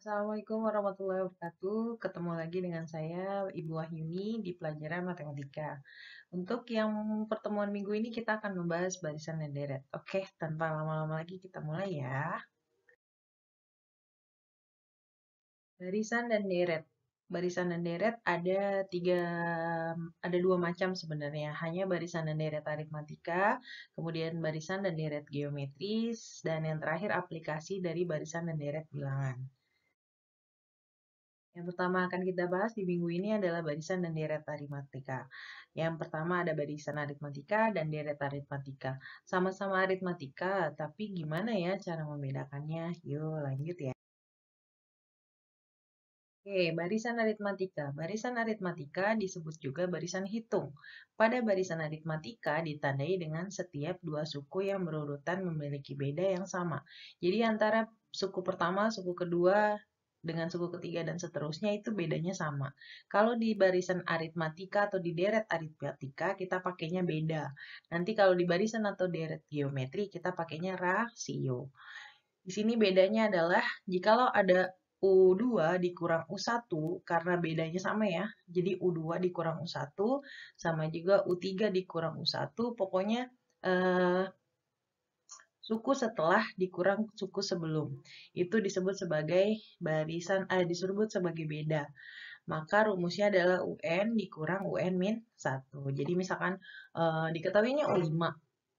Assalamualaikum warahmatullahi wabarakatuh. Ketemu lagi dengan saya, Ibu Wahyuni, di pelajaran matematika. Untuk yang pertemuan minggu ini kita akan membahas barisan dan deret. Oke, tanpa lama-lama lagi kita mulai ya. Barisan dan deret. Barisan dan deret ada dua macam sebenarnya. Hanya barisan dan deret aritmatika, kemudian barisan dan deret geometris, dan yang terakhir aplikasi dari barisan dan deret bilangan. Yang pertama akan kita bahas di minggu ini adalah barisan dan deret aritmatika. Yang pertama ada barisan aritmatika dan deret aritmatika. Sama-sama aritmatika, tapi gimana ya cara membedakannya? Yuk lanjut ya. Oke, barisan aritmatika. Barisan aritmatika disebut juga barisan hitung. Pada barisan aritmatika ditandai dengan setiap dua suku yang berurutan memiliki beda yang sama. Jadi antara suku pertama, suku kedua, dengan suku ketiga dan seterusnya itu bedanya sama. Kalau di barisan aritmatika atau di deret aritmatika kita pakainya beda. Nanti kalau di barisan atau deret geometri kita pakainya rasio. Di sini bedanya adalah jikalau ada U2 dikurang U1 karena bedanya sama ya. Jadi U2 dikurang U1 sama juga U3 dikurang U1. Pokoknya eh, suku setelah dikurang suku sebelum. Itu disebut sebagai disebut sebagai beda. Maka rumusnya adalah UN dikurang UN min 1. Jadi misalkan diketahuinya U5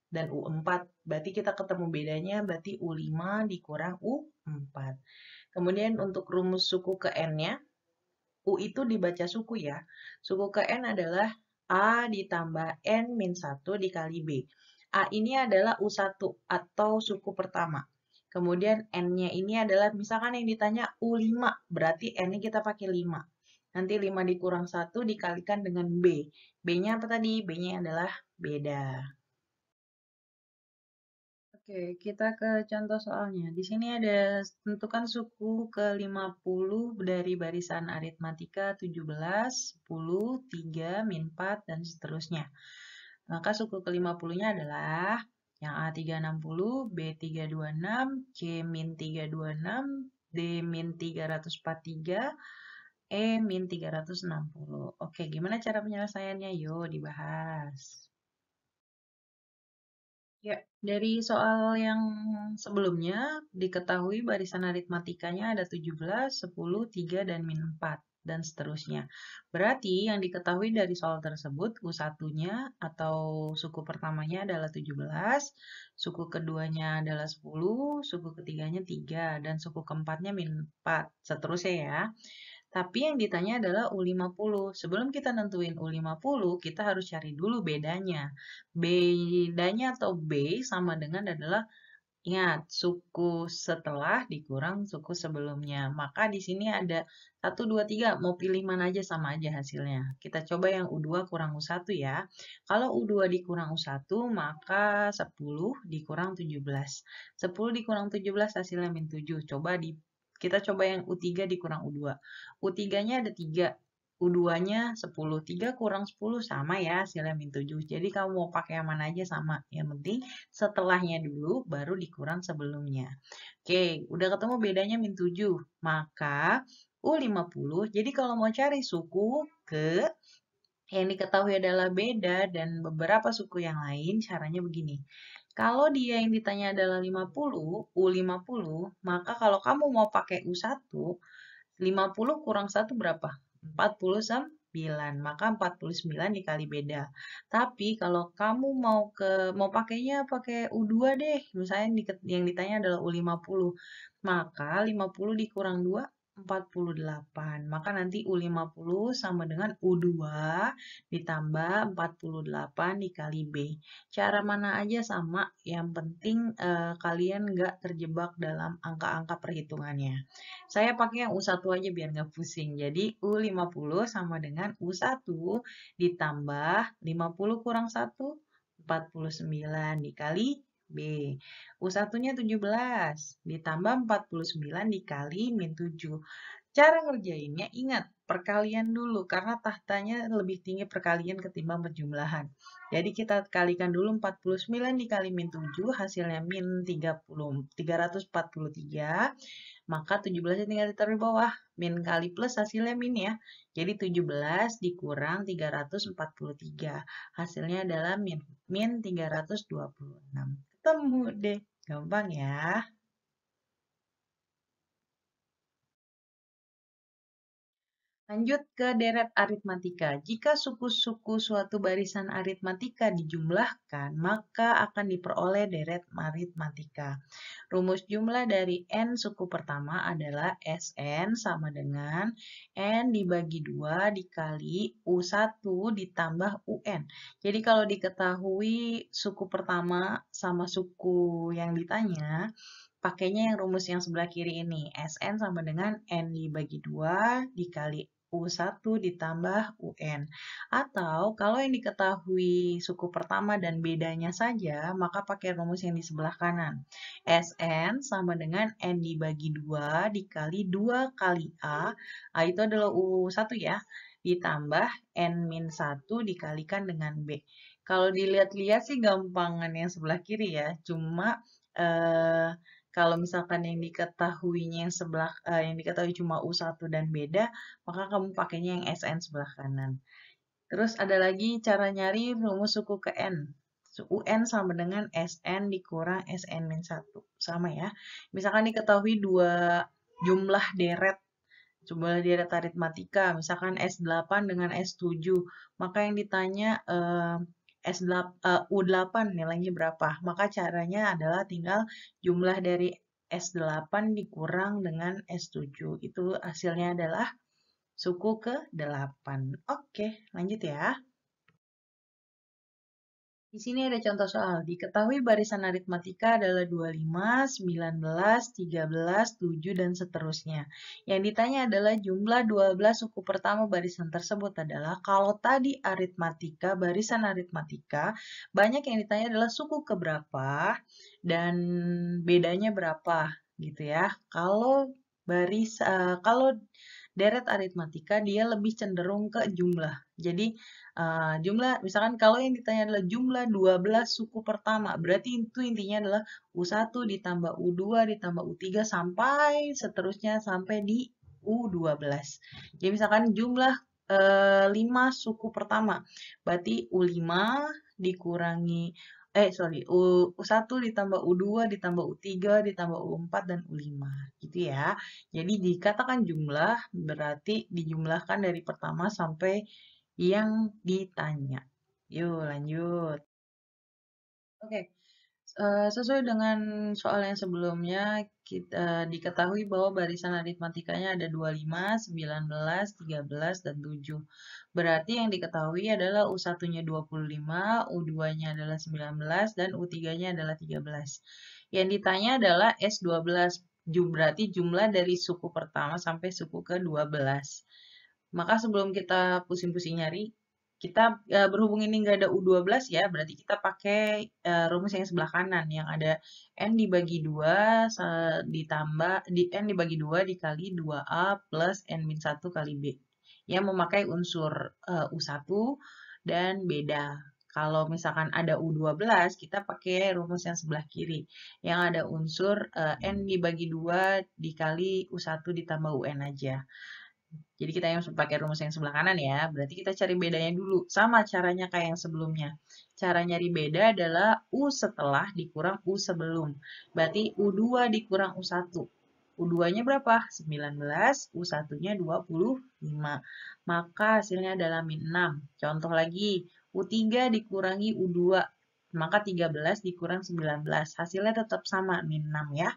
dan U4. Berarti kita ketemu bedanya berarti U5 dikurang U4. Kemudian untuk rumus suku ke N-nya, U itu dibaca suku ya. Suku ke N adalah A ditambah N min 1 dikali B. A ini adalah U1 atau suku pertama. Kemudian N-nya ini adalah misalkan yang ditanya U5, berarti N-nya kita pakai 5. Nanti 5 dikurang 1 dikalikan dengan B. B-nya apa tadi? B-nya adalah beda. Oke, kita ke contoh soalnya. Di sini ada tentukan suku ke-50 dari barisan aritmatika 17, 10, 3, min 4, dan seterusnya. Maka suku ke-50-nya adalah yang A360, B326, C min 326, D min 343, E min 360. Oke, gimana cara penyelesaiannya? Yuk dibahas. Ya, dari soal yang sebelumnya diketahui barisan aritmatikanya ada 17, 10, 3, dan min 4, dan seterusnya. Berarti yang diketahui dari soal tersebut U1-nya atau suku pertamanya adalah 17, suku keduanya adalah 10, suku ketiganya 3, dan suku keempatnya min 4, seterusnya ya. Tapi yang ditanya adalah U50. Sebelum kita nentuin U50, kita harus cari dulu bedanya. Bedanya atau B sama dengan adalah, ingat, suku setelah dikurang suku sebelumnya. Maka di sini ada 1, 2, 3. Mau pilih mana aja sama aja hasilnya. Kita coba yang U2 kurang U1 ya. Kalau U2 dikurang U1, maka 10 dikurang 17. 10 dikurang 17 hasilnya min 7. Kita coba yang U3 dikurang U2. U3-nya ada 3. U2-nya 10. 3 kurang 10 sama ya hasilnya min 7. Jadi kamu mau pakai yang mana aja sama. Yang penting setelahnya dulu baru dikurang sebelumnya. Oke, udah ketemu bedanya min 7. Maka U50. Jadi kalau mau cari suku ke yang diketahui adalah beda dan beberapa suku yang lain, caranya begini. Kalau dia yang ditanya adalah 50, U50, maka kalau kamu mau pakai U1, 50 kurang 1 berapa? 49. Maka 49 dikali beda. Tapi kalau kamu mau pakainya pakai U2 deh. Misalnya yang ditanya adalah U50. Maka 50 dikurang 2, 48. Maka nanti U50 sama dengan U2 ditambah 48 dikali B. Cara mana aja sama, yang penting kalian nggak terjebak dalam angka-angka perhitungannya. Saya pakai yang U1 aja biar nggak pusing. Jadi U50 sama dengan U1 ditambah 50 kurang 1, 49 dikali B. U1-nya 17 ditambah 49 dikali min 7. Cara ngerjainnya ingat, perkalian dulu karena tahtanya lebih tinggi perkalian ketimbang penjumlahan. Jadi kita kalikan dulu 49 dikali min 7, hasilnya min 343. Maka 17-nya tinggal ditaruh di bawah. Min kali plus hasilnya min ya. Jadi 17 dikurang 343. Hasilnya adalah min 326. Ketemu deh. Gampang ya. Lanjut ke deret aritmatika. Jika suku-suku suatu barisan aritmatika dijumlahkan, maka akan diperoleh deret aritmatika. Rumus jumlah dari n suku pertama adalah Sn sama dengan n dibagi 2 dikali U1 ditambah UN. Jadi kalau diketahui suku pertama sama suku yang ditanya, pakainya yang rumus yang sebelah kiri ini. Sn sama dengan n dibagi 2 dikali U1 ditambah UN. Atau kalau yang diketahui suku pertama dan bedanya saja, maka pakai rumus yang di sebelah kanan. Sn sama dengan n dibagi 2 dikali 2 kali A. A itu adalah U1 ya. Ditambah n-1 dikalikan dengan B. Kalau dilihat-lihat sih gampangan yang sebelah kiri ya. Cuma kalau misalkan yang diketahuinya yang diketahui cuma U1 dan beda, maka kamu pakainya yang Sn sebelah kanan. Terus ada lagi cara nyari rumus suku ke N. UN sama dengan Sn dikurang Sn-1. Sama ya. Misalkan diketahui dua jumlah deret. Jumlah deret aritmatika. Misalkan S8 dengan S7. Maka yang ditanya U8 nilainya berapa? Maka caranya adalah tinggal jumlah dari S8 dikurang dengan S7. Itu hasilnya adalah suku ke-8. Oke, lanjut ya. Di sini ada contoh soal. Diketahui barisan aritmatika adalah 25, 19, 13, 7, dan seterusnya. Yang ditanya adalah jumlah 12 suku pertama barisan tersebut adalah kalau tadi aritmatika, barisan aritmatika, banyak yang ditanya adalah suku keberapa dan bedanya berapa gitu ya. Kalau deret aritmatika dia lebih cenderung ke jumlah. Jadi jumlah misalkan kalau yang ditanya adalah jumlah 12 suku pertama, berarti itu intinya adalah U1 ditambah U2 ditambah U3 sampai seterusnya sampai di U12. Jadi misalkan jumlah 5 suku pertama, berarti U5 dikurangi U1 ditambah U2 ditambah U3 ditambah U4 dan U5 gitu ya. Jadi dikatakan jumlah berarti dijumlahkan dari pertama sampai yang ditanya. Yuk lanjut. Oke, sesuai dengan soal yang sebelumnya, kita diketahui bahwa barisan aritmatikanya ada 25, 19, 13, dan 7. Berarti yang diketahui adalah U1-nya 25, U2-nya adalah 19, dan U3-nya adalah 13. Yang ditanya adalah S12, berarti jumlah dari suku pertama sampai suku ke-12. Maka sebelum kita pusing-pusing nyari, kita berhubung ini nggak ada U12 ya, berarti kita pakai rumus yang sebelah kanan yang ada N dibagi 2 ditambah N dibagi 2 dikali 2A plus N-1 kali B. Yang memakai unsur U1 dan beda. Kalau misalkan ada U12, kita pakai rumus yang sebelah kiri. Yang ada unsur N dibagi 2 dikali U1 ditambah UN aja. Jadi kita yang pakai rumus yang sebelah kanan ya. Berarti kita cari bedanya dulu. Sama caranya kayak yang sebelumnya. Cara nyari beda adalah U setelah dikurang U sebelum. Berarti U2 dikurang U1. U2-nya berapa? 19, U1-nya 25. Maka hasilnya adalah min 6. Contoh lagi, U3 dikurangi U2. Maka 13 dikurang 19. Hasilnya tetap sama, min 6 ya.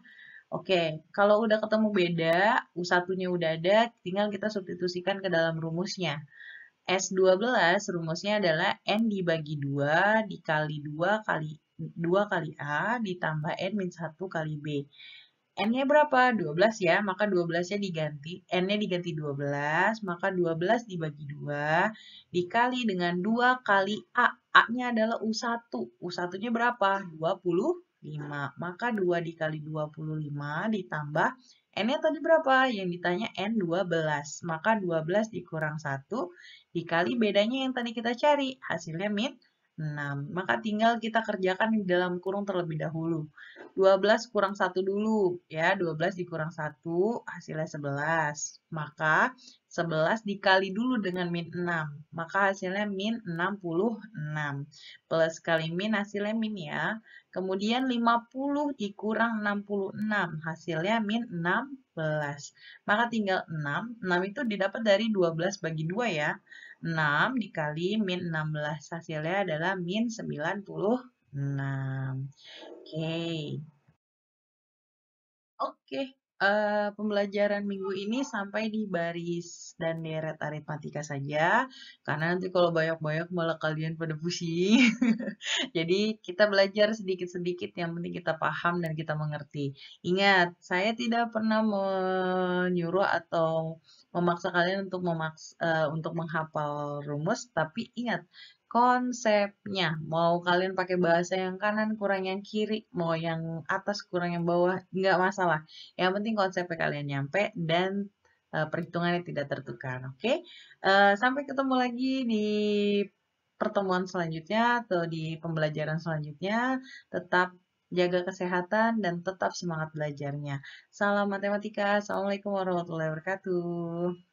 Oke, kalau udah ketemu beda, U1-nya udah ada, tinggal kita substitusikan ke dalam rumusnya. S12 rumusnya adalah N dibagi 2 dikali 2 kali A ditambah N-1 kali B. N-nya berapa? 12 ya, maka 12-nya diganti. N-nya diganti 12, maka 12 dibagi 2 dikali dengan 2 kali A. A-nya adalah U1. U1-nya berapa? 25. 5. Maka 2 dikali 25 ditambah N-nya tadi berapa? Yang ditanya N 12. Maka 12 dikurang 1 dikali bedanya yang tadi kita cari. Hasilnya min 6. Maka tinggal kita kerjakan di dalam kurung terlebih dahulu. 12 kurang 1 dulu. Ya, 12 dikurang 1 hasilnya 11. Maka 11 dikali dulu dengan min 6. Maka hasilnya min 66. Plus kali min hasilnya min ya. Kemudian 50 dikurang 66. Hasilnya min 16. Maka tinggal 6. 6 itu didapat dari 12 bagi 2 ya. 6 dikali min 16. Hasilnya adalah min 96. Oke. Oke, pembelajaran minggu ini sampai di baris dan deret aritmatika saja, karena nanti kalau banyak-banyak malah kalian pada pusing. Jadi kita belajar sedikit-sedikit, yang penting kita paham dan kita mengerti. Ingat, saya tidak pernah menyuruh atau memaksa kalian untuk menghafal rumus, tapi ingat konsepnya. Mau kalian pakai bahasa yang kanan kurang yang kiri, mau yang atas kurang yang bawah, nggak masalah. Yang penting konsepnya kalian nyampe dan perhitungannya tidak tertukar. Oke, sampai ketemu lagi di pertemuan selanjutnya atau di pembelajaran selanjutnya. Tetap jaga kesehatan dan tetap semangat belajarnya. Salam matematika. Assalamualaikum warahmatullahi wabarakatuh.